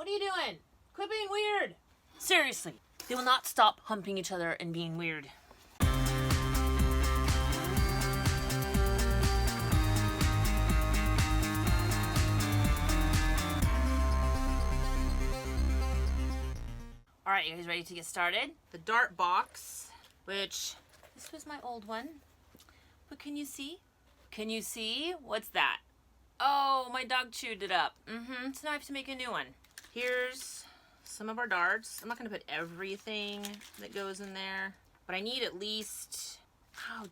are you doing? Quit being weird. Seriously, they will not stop humping each other and being weird. All right, you guys ready to get started? The dart box, which this was my old one, but can you see? Can you see? What's that? Oh, my dog chewed it up. So now I have to make a new one. Here's some of our darts. I'm not gonna put everything that goes in there, but I need at least,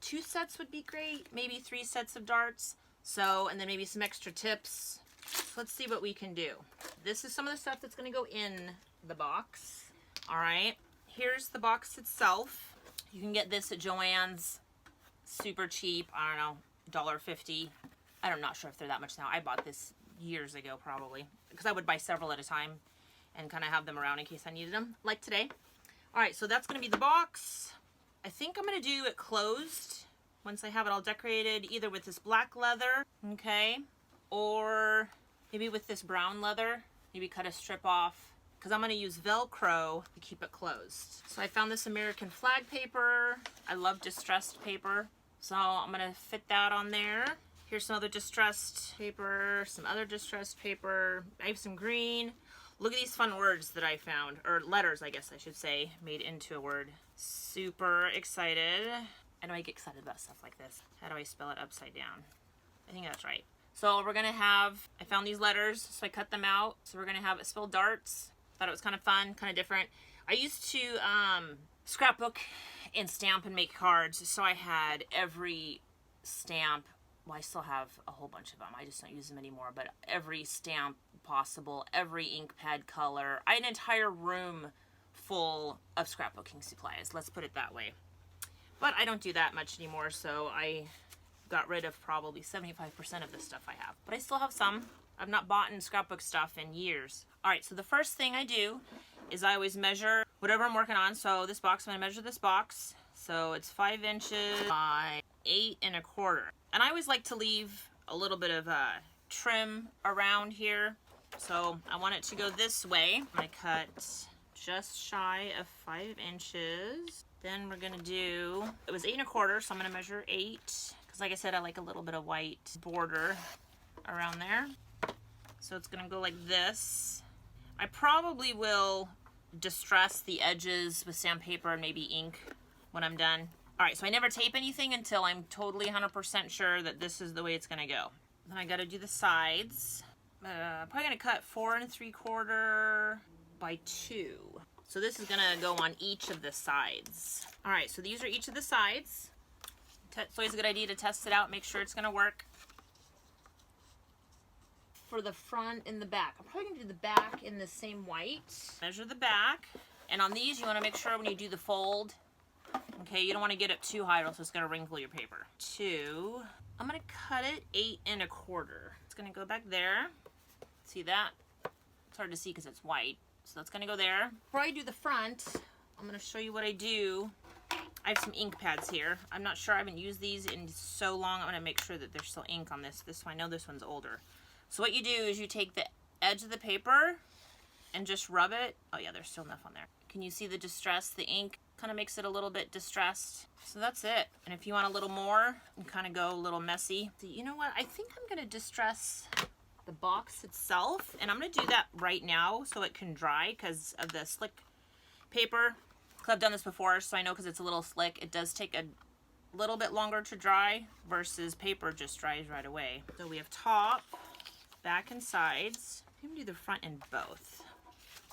2 sets would be great. Maybe 3 sets of darts. So, and then maybe some extra tips. So let's see what we can do. This is some of the stuff that's gonna go in the box. All right, here's the box itself. You can get this at Joann's, super cheap. I don't know, $1.50. I'm not sure if they're that much now. I bought this years ago probably, because I would buy several at a time and kind of have them around in case I needed them, like today. All right, so that's gonna be the box. I think I'm gonna do it closed once I have it all decorated, either with this black leather, okay, or maybe with this brown leather. Maybe cut a strip off, because I'm going to use Velcro to keep it closed. So I found this American flag paper. I love distressed paper, so I'm going to fit that on there. Here's some other distressed paper, some other distressed paper. I have some green. Look at these fun words that I found, or letters, I guess I should say, made into a word. Super excited. I know I get excited about stuff like this. How do I spell it upside down? I think that's right. So we're going to have, I found these letters, so I cut them out. So we're going to have it spelled darts. Thought it was kind of fun, kind of different. I used to scrapbook and stamp and make cards, so I had every stamp. Well, I still have a whole bunch of them. I just don't use them anymore, but every stamp possible, every ink pad color. I had an entire room full of scrapbooking supplies, let's put it that way. But I don't do that much anymore, so I got rid of probably 75% of the stuff I have. But I still have some. I've not bought in scrapbook stuff in years. All right, so the first thing I do is I always measure whatever I'm working on. So this box, I'm gonna measure this box. So it's 5 inches by 8 1/4. And I always like to leave a little bit of trim around here. So I want it to go this way. I'm gonna cut just shy of 5 inches. Then we're gonna do, it was 8 1/4, so I'm gonna measure 8. Because like I said, I like a little bit of white border around there. So it's gonna go like this. I probably will distress the edges with sandpaper and maybe ink when I'm done. All right, so I never tape anything until I'm totally 100% sure that this is the way it's gonna go. Then I gotta do the sides. Probably gonna cut 4 3/4 by 2. So this is gonna go on each of the sides. All right, so these are each of the sides. It's always a good idea to test it out, make sure it's gonna work. For the front and the back, I'm probably gonna do the back in the same white. Measure the back, and on these you wanna make sure when you do the fold, okay, you don't wanna get it too high or else it's gonna wrinkle your paper. 2, I'm gonna cut it 8 1/4. It's gonna go back there. See that? It's hard to see because it's white. So that's gonna go there. Before I do the front, I'm gonna show you what I do. I have some ink pads here. I'm not sure, I haven't used these in so long. I'm gonna make sure that there's still ink on this. This one, I know this one's older. So what you do is you take the edge of the paper and just rub it. Oh yeah, there's still enough on there. Can you see the distress? The ink kind of makes it a little bit distressed. So that's it. And if you want a little more and kind of go a little messy, so you know what? I think I'm gonna distress the box itself, and I'm gonna do that right now so it can dry because of the slick paper. I've done this before, so I know because it's a little slick, it does take a little bit longer to dry versus paper just dries right away. So we have top, back, and sides. I'm gonna do the front and both.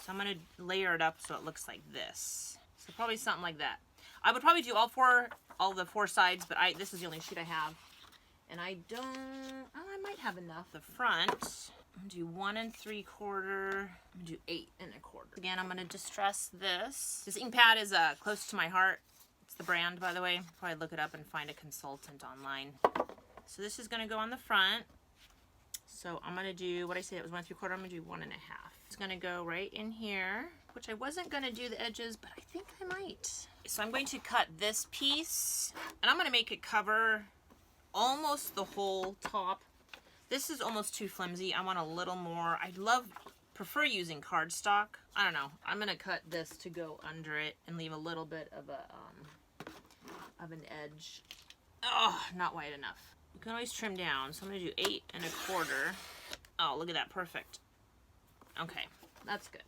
So I'm gonna layer it up so it looks like this. So probably something like that. I would probably do all the four sides, but this is the only sheet I have. And I might have enough. The front, I'm gonna do 1 3/4. I'm gonna do 8 1/4. Again, I'm gonna distress this. This ink pad is close to my heart. It's the brand, by the way. Probably look it up and find a consultant online. So this is gonna go on the front. So I'm gonna do, what I say it was 1 3/4, I'm gonna do 1 1/2. It's gonna go right in here, which I wasn't gonna do the edges, but I think I might. So I'm going to cut this piece, and I'm gonna make it cover almost the whole top. This is almost too flimsy. I want a little more. I love prefer using cardstock. I don't know. I'm gonna cut this to go under it and leave a little bit of an edge. Oh, not wide enough. You can always trim down. So I'm gonna do 8 1/4. Oh, look at that, perfect. Okay, that's good.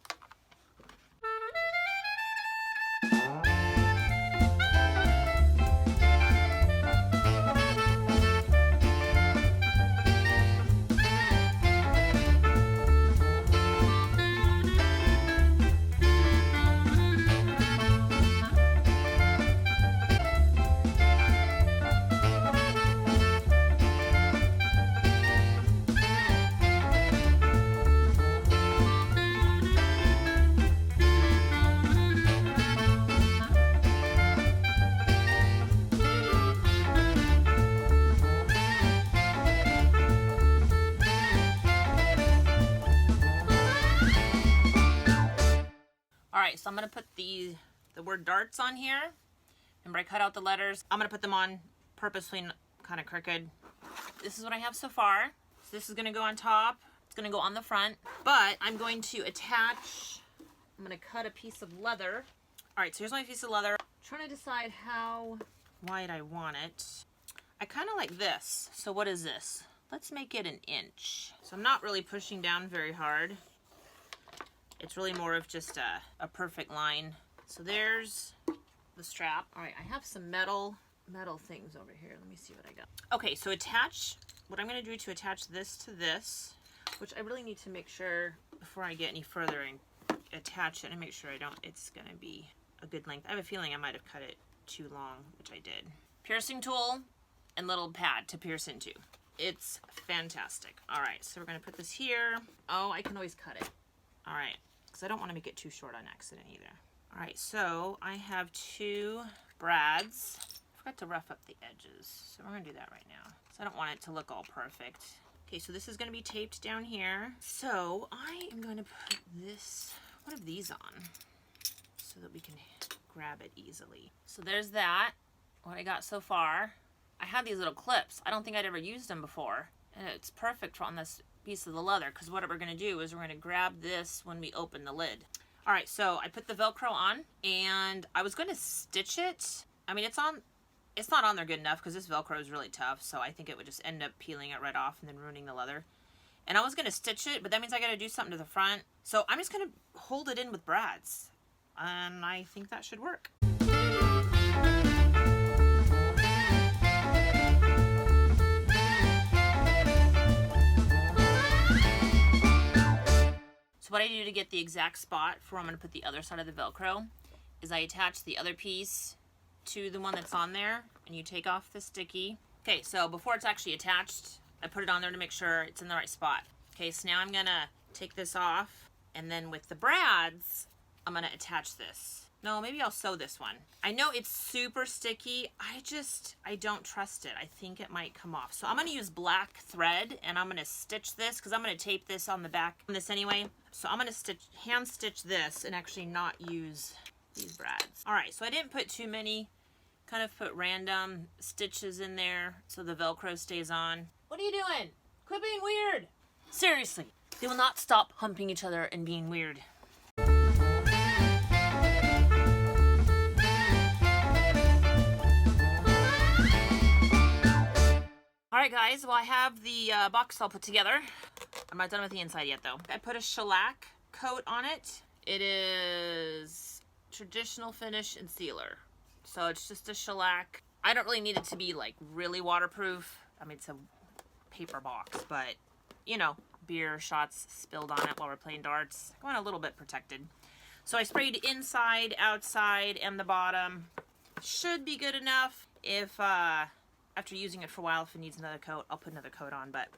Alright, so I'm going to put the word darts on here. Remember I cut out the letters. I'm going to put them on purposely kind of crooked. This is what I have so far. So this is going to go on top. It's going to go on the front. But I'm going to attach, I'm going to cut a piece of leather. Alright, so here's my piece of leather. I'm trying to decide how wide I want it. I kind of like this. So what is this? Let's make it 1 inch. So I'm not really pushing down very hard. It's really more of just a perfect line. So there's the strap. All right, I have some metal things over here. Let me see what I got. Okay, so what I'm gonna do to attach this to this, which I really need to make sure before I get any further and attach it and make sure it's gonna be a good length. I have a feeling I might have cut it too long, which I did. Piercing tool and little pad to pierce into. It's fantastic. All right, so we're gonna put this here. Oh, I can always cut it. All right, because I don't want to make it too short on accident either. All right, so I have 2 brads. I forgot to rough up the edges, so we're going to do that right now. So I don't want it to look all perfect. Okay, so this is going to be taped down here. So I am going to put one of these on so that we can grab it easily. So there's that, what I got so far. I had these little clips. I don't think I'd ever used them before, and it's perfect on this piece of the leather, because what we're going to do is we're going to grab this when we open the lid. All right, so I put the Velcro on, and I was going to stitch it. I mean, it's not on there good enough because this Velcro is really tough, so I think it would just end up peeling it right off and then ruining the leather. And I was going to stitch it, but that means I got to do something to the front. So I'm just going to hold it in with brads, and I think that should work. So what I do to get the exact spot for where I'm going to put the other side of the Velcro is I attach the other piece to the one that's on there, and you take off the sticky. Okay, so before it's actually attached, I put it on there to make sure it's in the right spot. Okay, so now I'm going to take this off, and then with the brads, I'm going to attach this. No, maybe I'll sew this one. I know it's super sticky. I don't trust it. I think it might come off. So I'm going to use black thread, and I'm going to stitch this because I'm going to tape this on the back on this anyway. So I'm going to hand stitch this and actually not use these brads. All right, so I didn't put too many, kind of put random stitches in there so the Velcro stays on. What are you doing? Quit being weird. Seriously, they will not stop humping each other and being weird. Alright guys, well I have the box all put together. I'm not done with the inside yet though. I put a shellac coat on it. It is traditional finish and sealer. So it's just a shellac. I don't really need it to be like really waterproof. I mean, it's a paper box, but you know, beer shots spilled on it while we're playing darts. I want a little bit protected. So I sprayed inside, outside, and the bottom. Should be good enough. If after using it for a while, if it needs another coat, I'll put another coat on, but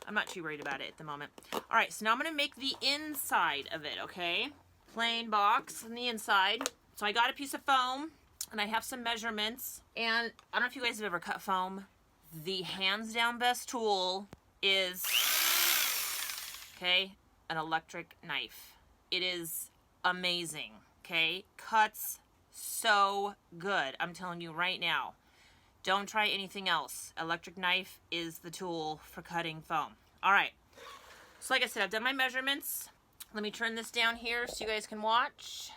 I'm not too worried about it at the moment. All right, so now I'm gonna make the inside of it, okay? Plain box on the inside. So I got a piece of foam, and I have some measurements, and I don't know if you guys have ever cut foam. The hands down best tool is, okay, an electric knife. It is amazing, okay? Cuts so good, I'm telling you right now. Don't try anything else. Electric knife is the tool for cutting foam. All right, so like I said, I've done my measurements. Let me turn this down here so you guys can watch.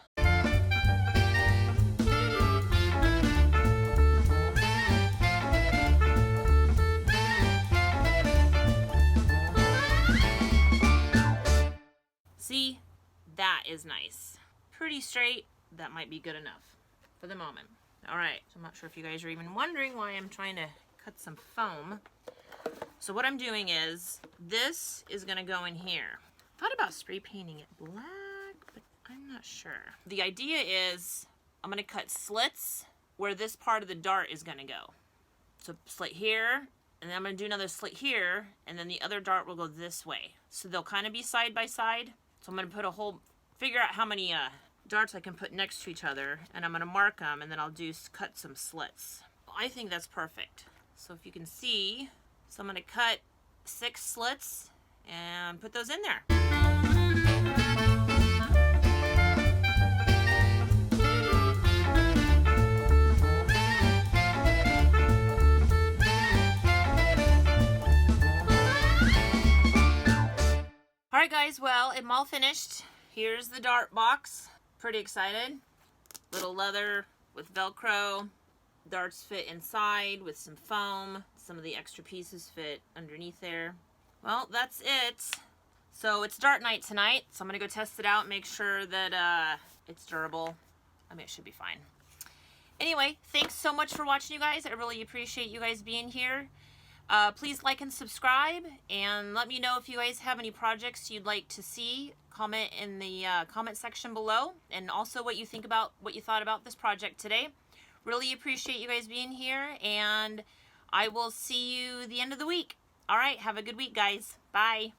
See, that is nice. Pretty straight. That might be good enough for the moment. All right, so I'm not sure if you guys are even wondering why I'm trying to cut some foam. So what I'm doing is, this is gonna go in here. I thought about spray painting it black, but I'm not sure. The idea is, I'm gonna cut slits where this part of the dart is gonna go. So slit here, and then I'm gonna do another slit here, and then the other dart will go this way. So they'll kind of be side by side. So I'm gonna put figure out how many darts I can put next to each other, and I'm gonna mark them, and then I'll cut some slits. I think that's perfect. So if you can see, so I'm gonna cut 6 slits and put those in there. All right guys, well, I'm all finished. Here's the dart box. Pretty excited. Little leather with Velcro. Darts fit inside with some foam. Some of the extra pieces fit underneath there. Well, that's it. So it's dart night tonight, so I'm gonna go test it out, make sure that it's durable. I mean, it should be fine. Anyway, thanks so much for watching, you guys. I really appreciate you guys being here. Please like and subscribe, and let me know if you guys have any projects you'd like to see. Comment in the comment section below, and also what you thought about this project today. Really appreciate you guys being here, and I will see you the end of the week. All right, have a good week, guys. Bye.